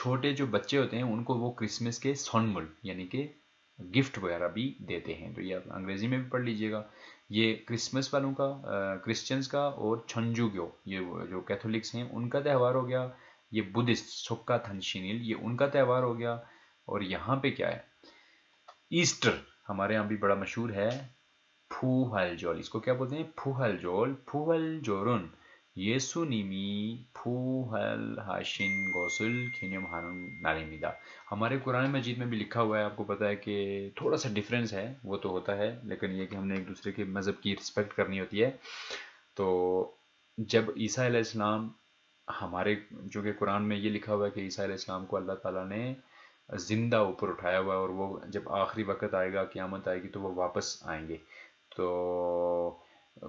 چھوٹے جو بچے ہوتے ہیں ان کو وہ کرسمس کے سونمل یعنی کہ گفٹ وغیرہ بھی دیتے ہیں. تو یہ آپ انگریزی میں بھی پڑھ لیجئے گا. یہ کرسمس والوں کا کرسچنز کا اور چھنجوگیو یہ جو کیتھولکس ہیں ان کا تہوار ہو گیا. یہ بدھسٹ سکا تھنشینل یہ ان کا تہوار ہو گیا. اور یہاں پہ کیا ہے ایسٹر ہمارے یہاں بھی بڑا مشہور ہے. پھو ہل جول اس کو کیا بولتے ہیں پھو ہل جول پھو ہل جورن یسو نیمی پھو ہل ہاشن گوسل کھینیم ہانن نالیمیدا. ہمارے قرآن مجید میں بھی لکھا ہوا ہے. آپ کو پتا ہے کہ تھوڑا سا ڈیفرنس ہے وہ تو ہوتا ہے لیکن یہ کہ ہم نے ایک دوسرے کے مذہب کی رسپیکٹ کرنی ہوتی ہے. تو جب عیسیٰ علیہ السلام ہمارے چونکہ قرآن میں یہ لکھا ہوا ہے کہ عیسیٰ علیہ السلام کو اللہ تعالیٰ نے زندہ اوپر اٹھایا ہوا ہے اور وہ جب آخری وقت آئے گا قیامت آئے گی تو وہ واپس آئیں گے. تو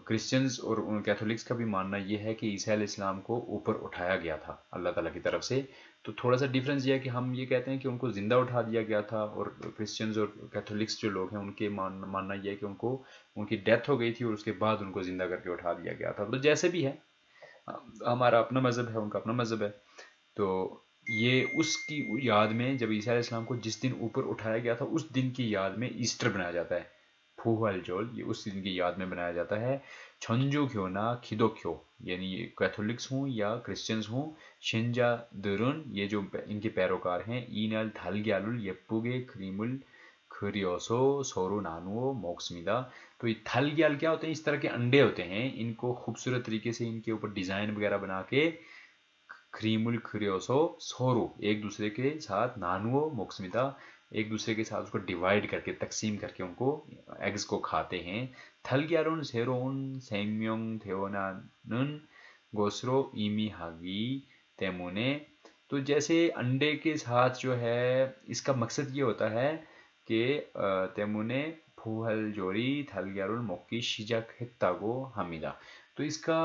کرسچنز اور کیتھولکس کا بھی ماننا یہ ہے کہ عیسیٰ علیہ السلام کو اوپر اٹھایا گیا تھا اللہ تعالیٰ کی طرف سے. تو تھوڑا سا ڈیفرنس یہ ہے کہ ہم یہ کہتے ہیں کہ ان کو زندہ اٹھا دیا گیا تھا اور کرسچنز اور کیتھولکس جو لوگ ہیں ان کے ماننا یہ ہے کہ ان کی ڈیتھ ہو گئی تھی اور اس کے بعد ان کو زندہ کر کے اٹھا دیا گیا تھا. تو جیسے بھی ہے ہمارا اپنا مذہب ہے ان کا اپنا مذہب ہے. تو یہ اس کی یاد میں جب عیسیٰ علیہ السلام کو جس دن اوپر اٹھایا گیا تھا اس دن کی یاد میں ایسٹر بنایا جاتا ہے. پھو ہل جول یہ اس دن کی یاد میں بنایا جاتا ہے. چھنجو کھیو نا کھدو کھیو یعنی کیتھولکس ہوں یا کرسچنز ہوں شنجا درن یہ جو ان کے پیروکار ہیں اینل تھل گیالل یپوگے کریمل کھریوسو سورو نانو موکسمیدا. تو یہ تھل گیال کیا ہوتے ہیں اس طرح کے انڈے ہوتے ہیں ان کو خوبصورت طریقے سے ان کے اوپر ڈیزائن وغیرہ بنا کے کریمل کھریوسو سورو ایک دوسرے کے ساتھ نانو موکسمیدا ایک دوسرے کے ساتھ اس کو ڈیوائڈ کر کے تقسیم کر کے ان کو ایگز کو کھاتے ہیں. تھل گیارون سیرون سیمیونگ تھیونانن گوسرو ایمی ہاگی تیمونے. تو جیسے انڈے کے ساتھ جو ہے اس کا مقصد یہ ہوتا ہے کہ تیمونے پھوہل جوری تھل گیارون موکی شیجک ہتاگو حمیدہ. تو اس کا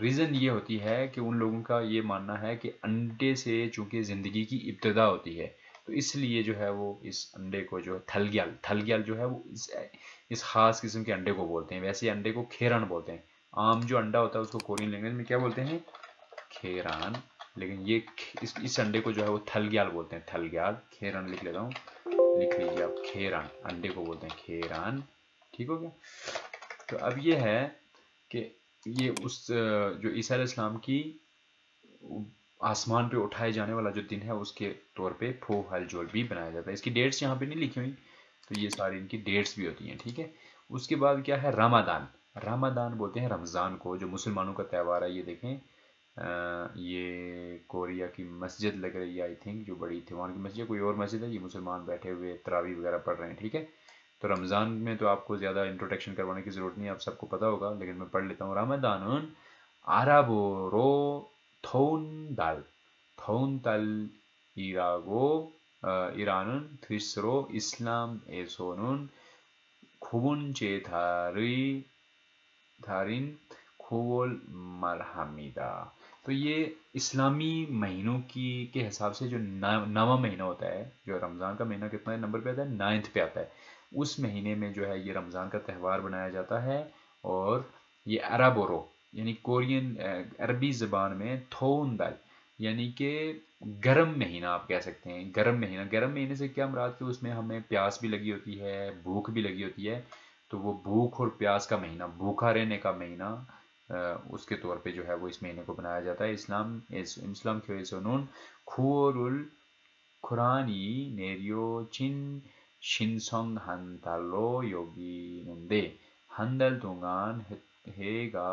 ریزن یہ ہوتی ہے کہ ان لوگوں کا یہ ماننا ہے کہ انڈے سے چونکہ زندگی کی ابتدا ہوتی ہے تو اس لیے جو ہے وہ اس انڈے کو جو تھل گیال جو ہے وہ اس خاص قسم کے انڈے کو بولتے ہیں. ویسے انڈے کو کھیران بولتے ہیں. عام جو انڈا ہوتا ہے اس کو کورین لینگویج میں کیا بولتے ہیں کھیران لیکن یہ اس انڈے کو جو ہے وہ تھل گیال بولتے ہیں. تھل گیال کھیران لکھ لیتا ہوں لکھ لیجیے آپ کھیران انڈے کو بولتے ہیں کھیران. ٹھیک ہو گیا. تو اب یہ ہے کہ یہ اس جو عیسیٰ علیہ السلام کی آسمان پہ اٹھائے جانے والا جو دن ہے اس کے طور پہ پھو ہل جول بھی بنایا جاتا ہے. اس کی ڈیٹس یہاں پہ نہیں لکھی ہوئی تو یہ ساری ان کی ڈیٹس بھی ہوتی ہیں. ٹھیک ہے. اس کے بعد کیا ہے رمضان. رمضان بولتے ہیں رمضان کو جو مسلمانوں کا تہوار ہے. یہ دیکھیں یہ کوریا کی مسجد لگ رہی ہے آئی تھنک جو بڑی تھی وہاں کی مسجد کوئی اور مسجد ہے. یہ مسلمان بیٹھے ہوئے تراویح وغیرہ پڑھ رہے ہیں. ٹھیک ہے. تو رمضان میں تو آپ کو زیادہ انٹروڈکشن کروانے کی ضرورت نہیں آپ سب کو پتا ہوگا لیکن میں پڑھ لیتا ہوں. رمضان عربو رو تھون دال تھون تل ایراگو ایرانن تھریسرو اسلام ایسونن خوبن چے تھارین کھول مرحمیدہ. تو یہ اسلامی مہینوں کے حساب سے جو نواں مہینہ ہوتا ہے جو رمضان کا مہینہ کتنا نمبر پہ آتا ہے 9th پہ آتا ہے. اس مہینے میں جو ہے یہ رمضان کا تہوار بنایا جاتا ہے. اور یہ عربورو یعنی کورین عربی زبان میں تھون دل یعنی کہ گرم مہینہ آپ کہہ سکتے ہیں. گرم مہینے سے کیا مراد کہ اس میں ہمیں پیاس بھی لگی ہوتی ہے بھوک بھی لگی ہوتی ہے. تو وہ بھوک اور پیاس کا مہینہ بھوکا رہنے کا مہینہ اس کے طور پہ جو ہے وہ اس مہینے کو بنایا جاتا ہے. اسلام کھویسونون کھورل کھرانی نیریو چن شنسونگ ہنتالو یوگی نندے ہندل تونگان ہیگا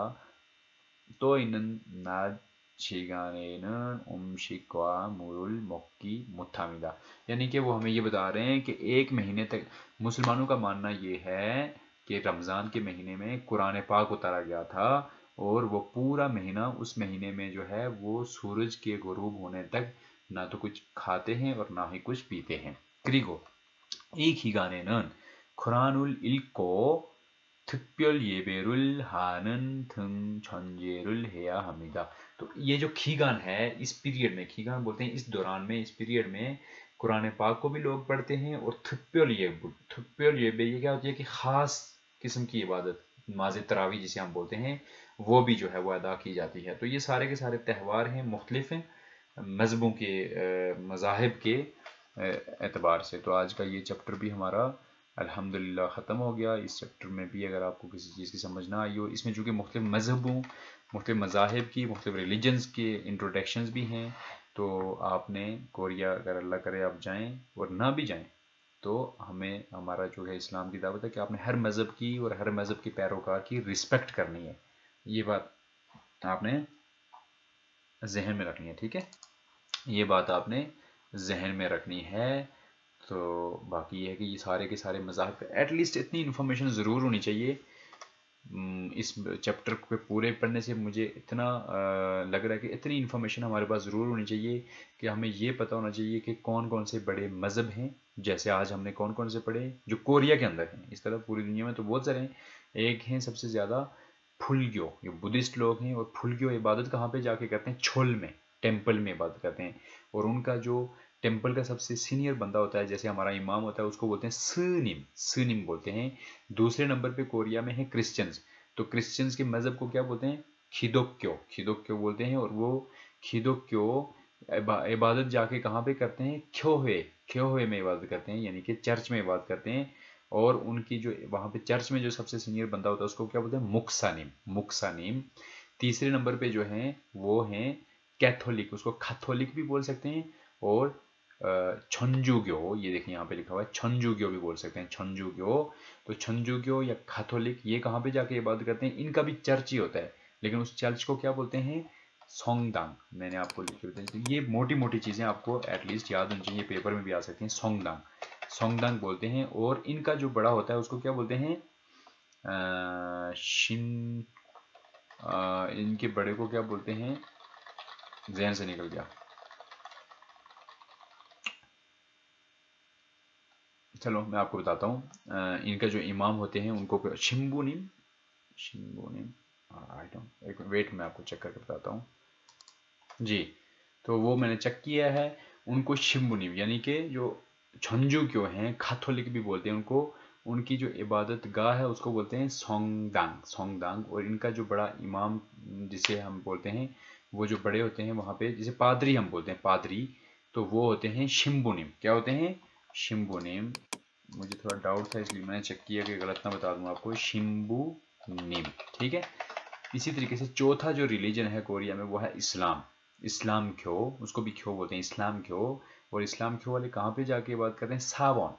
تو انن ناد شیگانینن امشکوا مورل مکی متھامیدا. یعنی کہ وہ ہمیں یہ بتا رہے ہیں کہ ایک مہینے تک مسلمانوں کا ماننا یہ ہے کہ رمضان کے مہینے میں قرآن پاک اتارا گیا تھا اور وہ پورا مہینہ اس مہینے میں جو ہے وہ سورج کے غروب ہونے تک نہ تو کچھ کھاتے ہیں اور نہ ہی کچھ پیتے ہیں. کریگو ایک ہی گانے نن قرآن العلق کو تھپیل یبیرل ہانن تھن چھنجیرل ہیا حمیدہ. تو یہ جو کھیگان ہے اس پیریڈ میں کھیگان بولتے ہیں اس دوران میں اس پیریڈ میں قرآن پاک کو بھی لوگ پڑھتے ہیں اور تھپیل یہ کیا ہوتی ہے کہ خاص قسم کی عبادت نماز تراویح جسے ہم بولتے ہیں وہ بھی جو ہے وہ ادا کی جاتی ہے. تو یہ سارے کے سارے تہوار ہیں مختلف ہیں مذہبوں کے مذاہب کے اعتبار سے. تو آج کا یہ چیپٹر بھی ہمارا الحمدللہ ختم ہو گیا. اس چیپٹر میں بھی اگر آپ کو کسی چیز کی سمجھ نہ آئی ہو، اس میں چونکہ مختلف مذہبوں، مختلف مذاہب کی، مختلف ریلیجنز کے انٹروڈکشنز بھی ہیں، تو آپ نے کوریا اگر اللہ کرے آپ جائیں اور نہ بھی جائیں تو ہمیں، ہمارا جو ہے اسلام کی دعوت ہے کہ آپ نے ہر مذہب کی اور ہر مذہب کے پیروکار کی رسپیکٹ کرنی ہے. یہ بات آپ نے ذہن میں رکھنی ہے، ٹھیک ہے، یہ بات آپ نے ذہن میں رکھنی ہے. تو باقی یہ ہے کہ یہ سارے کے سارے مذاہب ایٹ لیسٹ اتنی انفارمیشن ضرور ہونی چاہیے. اس چیپٹر پہ پورے پڑھنے سے مجھے اتنا لگ رہا ہے کہ اتنی انفارمیشن ہمارے پاس ضرور ہونی چاہیے کہ ہمیں یہ پتہ ہونا چاہیے کہ کون کون سے بڑے مذہب ہیں. جیسے آج ہم نے کون کون سے پڑھے جو کوریا کے اندر ہیں، اس طرح پوری دنیا میں تو بہت سارے ہیں. ایک ہیں سب سے زیادہ پھلگیو، جو بدھسٹ لوگ ہیں، اور پھلگیو عبادت کہاں پہ جا کے کرتے ہیں؟ چھول میں، ٹیمپل میں عبادت کرتے ہیں. اور ان کا جو ٹیمپل کا سب سے سینئر بندہ ہوتا ہے، جیسے ہمارا امام ہوتا ہے، اس کو بولتے ہیں سنم، سنم بولتے ہیں. دوسرے نمبر پہ کوریا میں ہے کرسچنز. تو کرسچنز کے مذہب کو کیا بولتے ہیں؟ کھیدوکیو، کھیدوکیو بولتے ہیں. اور وہ کھیدوکیو عبادت جا کے کہاں پہ کرتے ہیں؟ کھیوہے، کھیوہے میں عبادت کرتے ہیں، یعنی کہ چرچ میں عبادت کرتے ہیں. اور ان کی جو وہاں پہ چرچ میں جو سب سے سینئر بندہ ہوتا ہے اس کو کیا بولتے ہیں؟ مکسانیم، مکسانیم. تیسرے نمبر پہ جو ہیں وہ ہیں کیتھولک، اس کو کیتھولک بھی بول سکتے ہیں. اور چھنجوگیو، یہ دیکھیں یہاں پہ لکھا ہوا ہے چھنجوگیو بھی بول سکتے ہیں، چھنجوگیو. تو چھنجوگیو یا کیتھولک یہ کہاں پہ جا کے عبادت کرتے ہیں؟ ان کا بھی چرچ ہی ہوتا ہے، لیکن اس چرچ کو کیا بولتے ہیں؟ سونگ دانگ. میں نے آپ کو لکھ کے بتایا، یہ موٹی موٹی چیزیں آپ کو ایٹ لیسٹ یاد ہونی چاہیے، پیپر میں بھی آ سکتی ہیں. سونگ دانگ، سونگ دانگ بولتے ہیں. اور ان کا جو بڑا ہوتا ہے اس کو کیا بولتے ہیں؟ شن، ان کے بڑے کو کیا بولتے ہیں؟ ذہن سے نکل گیا. چلو میں آپ کو بتاتا ہوں. ان کا جو امام ہوتے ہیں ان کو شمبو نیم، شمبو نیم، ایک ویٹ میں آپ کو چیک کر کے بتاتا ہوں. جی، تو وہ میں نے چیک کیا ہے. ان کو شمبو نیم یعنی کہ جو چھنجو کیوں ہیں، کیتھولک بھی بولتے ہیں ان کو. ان کی جو عبادت گاہ ہے اس کو بولتے ہیں سونگ دانگ، سونگ دانگ. اور ان کا جو بڑا امام جسے ہم بولتے ہیں، وہ جو بڑے ہوتے ہیں وہاں پہ، جسے پادری ہم بولتے ہیں، پادری، تو وہ ہوتے ہیں شمبو نیم. کیا ہوتے ہیں؟ شمبو نیم. مجھے تھوڑا ڈاؤٹ تھا اس لیے میں نے چیک کیا کہ غلط نہ بتا دوں آپ کو. شمبو نیم، ٹھیک ہے. اسی طریقے سے چوتھا جو ریلیجن ہے کوریا میں وہ ہے اسلام. اسلام کھو، اس کو بھی کھو بولتے ہیں، اسلام کھو. اور اسلام کھو والے کہاں پہ جا کے عبادت کرتے ہیں؟ ساون،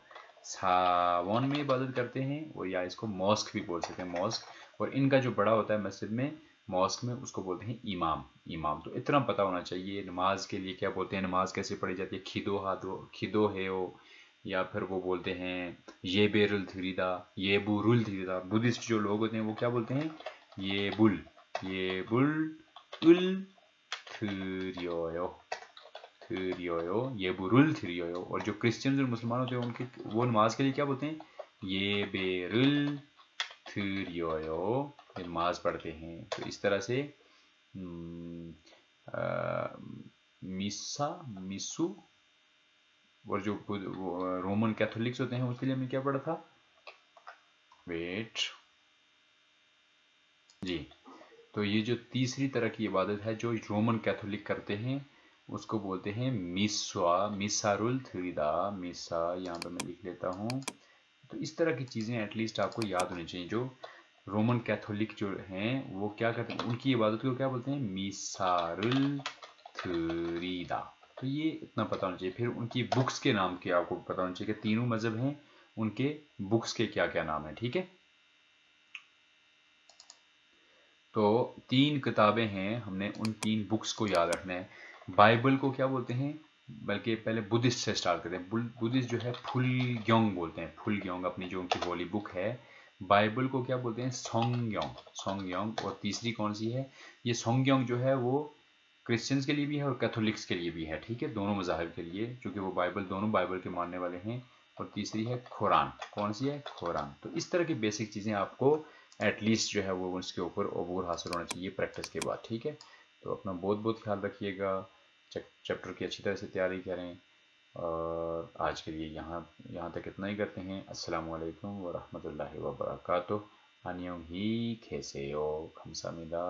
ساون میں عبادت کرتے ہیں. اور یا اس کو موسک بھی بول سکتے ہیں، موسک. اور ان کا جو بڑا ہوتا ہے مسجد میں، موسک میں، اس کو بولتے ہیں امام، امام. تو اتنا پتہ ہونا چاہیے. نماز کے لیے کیا بولتے ہیں، نماز کیسے پڑھی جاتی ہے؟ کھیدو ہاتھو، کھیدو ہے وہ، یا پھر وہ بولتے ہیں یہ بیرل تھریدا، یہ بورل تھریدا. بدھسٹ جو لوگ ہوتے ہیں وہ کیا بولتے ہیں؟ یہ بل، یہ بل ال تھریویو، تھریویو، یہ برل تھریویو. اور جو کرسچنز اور مسلمان ہوتے ہیں ان کی وہ نماز کے لیے کیا بولتے ہیں؟ یہ بیرل تھریویو، یہ نماز پڑھتے ہیں. تو اس طرح سے میسا، میسو. اور جو رومن کیتھولکس ہوتے ہیں اس کے لیے ہم نے کیا پڑھا تھا؟ ویٹ، جی. تو یہ جو تیسری طرح کی عبادت ہے جو رومن کیتھولک کرتے ہیں اس کو بولتے ہیں میسوا، میسارل تھریدا، میسا. یہاں پہ میں لکھ لیتا ہوں. تو اس طرح کی چیزیں ایٹ لیسٹ آپ کو یاد ہونی چاہیے. جو رومن کیتھولک جو ہیں وہ کیا کرتے ہیں؟ ان کی عبادت کو کیا بولتے ہیں؟ میسارل تھریدا. تو یہ اتنا پتہ ہونا چاہیے. پھر ان کی بکس کے نام کے آپ کو پتہ ہونا چاہیے کہ تینوں مذہب ہیں، ان کے بکس کے کیا کیا نام ہیں، ٹھیک ہے. تو 3 کتابیں ہیں، ہم نے ان 3 بکس کو یاد رکھنا ہے. بائبل کو کیا بولتے ہیں؟ بلکہ پہلے بدھسٹ سے سٹارٹ کرتے ہیں. بدھسٹ جو ہے پھل گیونگ بولتے ہیں، پھل گیونگ اپنی جو ان کی ہولی بک ہے. بائبل کو کیا بولتے ہیں؟ Song giving, song giving. اور تیسری کون سی ہے؟ یہ سونگ گیونگ جو ہے وہ کرسچنس کے لیے بھی ہے اور کیتھولکس کے لیے بھی ہے، ٹھیک ہے، دونوں مذاہب کے لیے، چونکہ وہ بائبل، دونوں بائبل کے ماننے والے ہیں. اور تیسری ہے قرآن. کون سی ہے؟ قرآن. تو اس طرح کی بیسک چیزیں آپ کو ایٹ لیسٹ جو ہے وہ اس کے اوپر عبور حاصل ہونا چاہیے پریکٹس کے بعد، ٹھیک ہے. تو اپنا بہت بہت خیال رکھیے گا، چیپٹر کی اچھی طرح سے تیاری کریں. اور آج کے لیے یہاں تک اتنا ہی کرتے ہیں. السلام علیکم ورحمۃ اللہ وبرکاتہ. انیوں ہی کھیسے ہو کھمسا ملا.